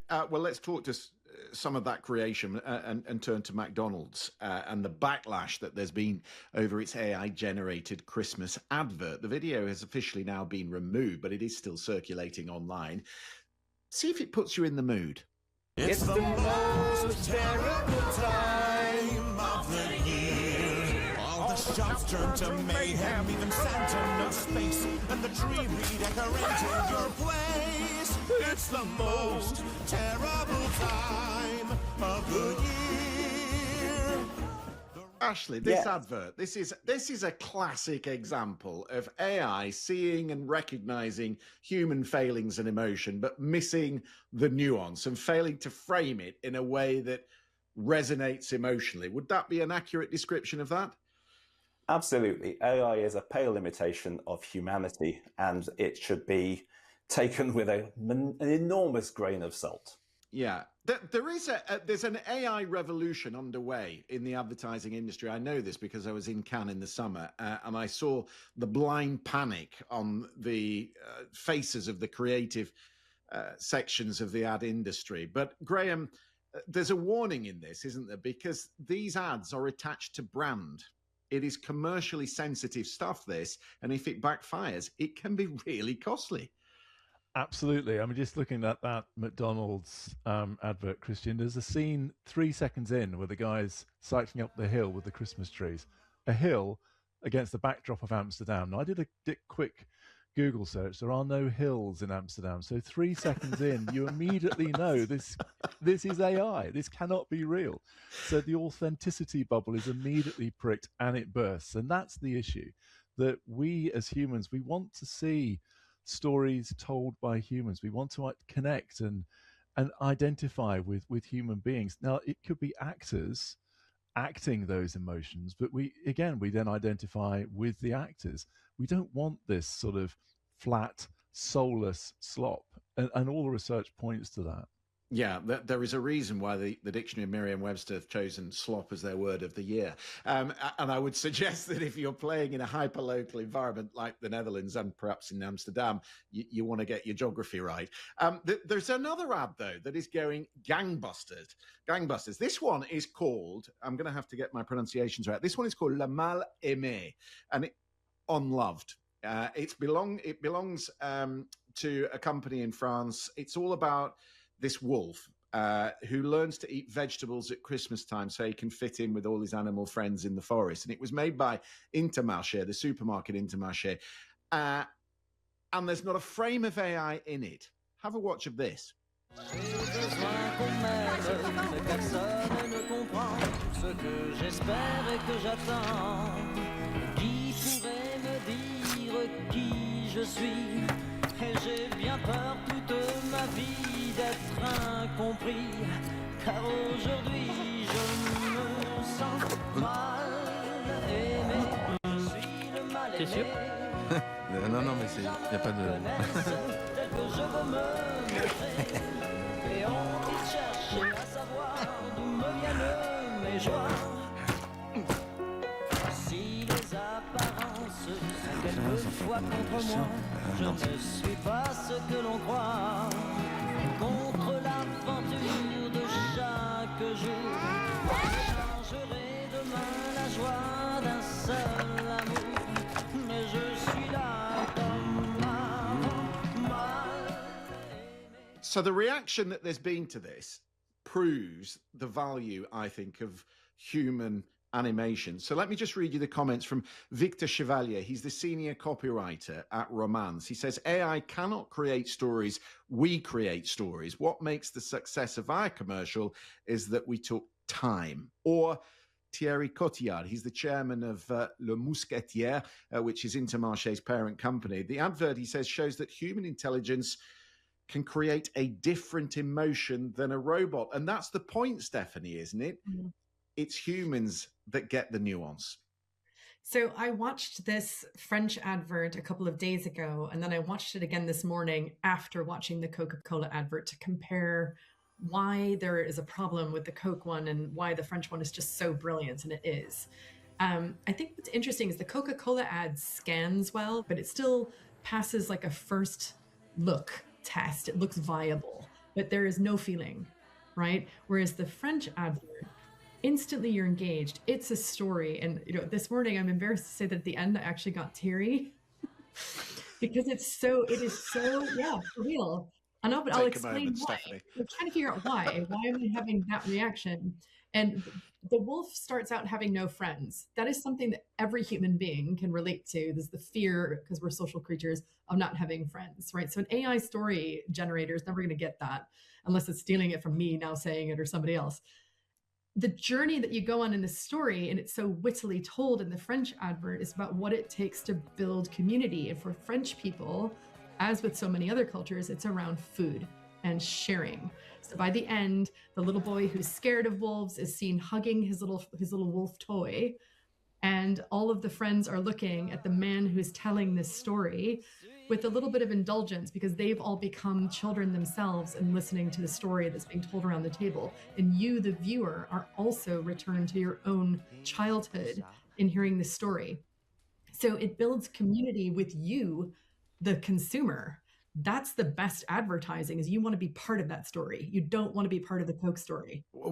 Well, let's talk to some of that creation and turn to McDonald's and the backlash that there's been over its AI-generated Christmas advert. The video has officially now been removed, but it is still circulating online. See if it puts you in the mood. It's the most terrible time of the year. All the shops turn to mayhem, even Santa knows space, and the tree redecorated your place. It's the most terrible time of the year. Ashley, this advert, this is a classic example of AI seeing and recognizing human failings and emotion, but missing the nuance and failing to frame it in a way that resonates emotionally. Would that be an accurate description of that? Absolutely. AI is a pale imitation of humanity, and it should be taken with an enormous grain of salt. Yeah, there's an AI revolution underway in the advertising industry. I know this because I was in Cannes in the summer and I saw the blind panic on the faces of the creative sections of the ad industry. But Graham, there's a warning in this, isn't there? Because these ads are attached to brand. It is commercially sensitive stuff, this, and if it backfires, it can be really costly. Absolutely. I'm just looking at that McDonald's advert, Christian. There's a scene 3 seconds in where the guy's cycling up the hill with the Christmas trees. A hill against the backdrop of Amsterdam. Now, I did a quick Google search. There are no hills in Amsterdam. So 3 seconds in, you immediately know this is AI. This cannot be real. So the authenticity bubble is immediately pricked and it bursts. And that's the issue, that we as humans, we want to see stories told by humans. We want to connect and identify with human beings. Now, it could be actors acting those emotions, but we then identify with the actors. We don't want this sort of flat, soulless slop, and all the research points to that. Yeah, there is a reason why the Dictionary of Merriam-Webster have chosen slop as their word of the year. And I would suggest that if you're playing in a hyper-local environment like the Netherlands and perhaps in Amsterdam, you want to get your geography right. There's another ad, though, that is going gangbusters. This one is called, I'm going to have to get my pronunciations right, this one is called Le Mal Aimé, and Unloved. It belongs to a company in France. It's all about this wolf who learns to eat vegetables at Christmas time so he can fit in with all his animal friends in the forest. And it was made by Intermarché, the supermarket Intermarché. And there's not a frame of AI in it. Have a watch of this. Et j'ai bien peur toute ma vie d'être incompris, car aujourd'hui je me sens mal aimé. Je suis le mal aimé. T'es sûr? Non, mais il n'y a pas de... Tel que je veux me montrer. Et on cherche à savoir d'où me viennent mes joies. Si les apparences sont quelquefois contre moi, je ne suis pas ce que l'on croit. Contre l'aventure de chaque jour, je changerai demain la joie d'un seul amour. Mais je suis là comme mal aimé. So the reaction that there's been to this proves the value, I think, of human animation. So let me just read you the comments from Victor Chevalier. He's the senior copywriter at Romance. He says, AI cannot create stories. We create stories. What makes the success of our commercial is that we took time. Or Thierry Cotillard, he's the chairman of Le Mousquetier, which is Intermarché's parent company. The advert, he says, shows that human intelligence can create a different emotion than a robot. And that's the point, Stephanie, isn't it? Mm-hmm. It's humans that get the nuance. So I watched this French advert a couple of days ago, and then I watched it again this morning after watching the Coca-Cola advert to compare why there is a problem with the Coke one and why the French one is just so brilliant, and it is. I think what's interesting is the Coca-Cola ad scans well, but it still passes like a first look test. It looks viable. but there is no feeling, right? Whereas the French advert, instantly you're engaged. It's a story. And this morning I'm embarrassed to say that at the end I actually got teary because it is so, yeah, for real. And I'll explain why. Stephanie. I'm trying to figure out why. Why am I having that reaction? And the wolf starts out having no friends. That is something that every human being can relate to. There's the fear, because we're social creatures, of not having friends, right? So an AI story generator is never going to get that unless it's stealing it from me now saying it or somebody else. The journey that you go on in the story, and it's so wittily told in the French advert, is about what it takes to build community. And for French people, as with so many other cultures, it's around food and sharing. So by the end, the little boy who's scared of wolves is seen hugging his little wolf toy. And all of the friends are looking at the man who's telling this story with a little bit of indulgence, because they've all become children themselves and listening to the story that's being told around the table. And you, the viewer, are also returned to your own childhood in hearing this story. So it builds community with you, the consumer. That's the best advertising, is you want to be part of that story. You don't want to be part of the Coke story. Well,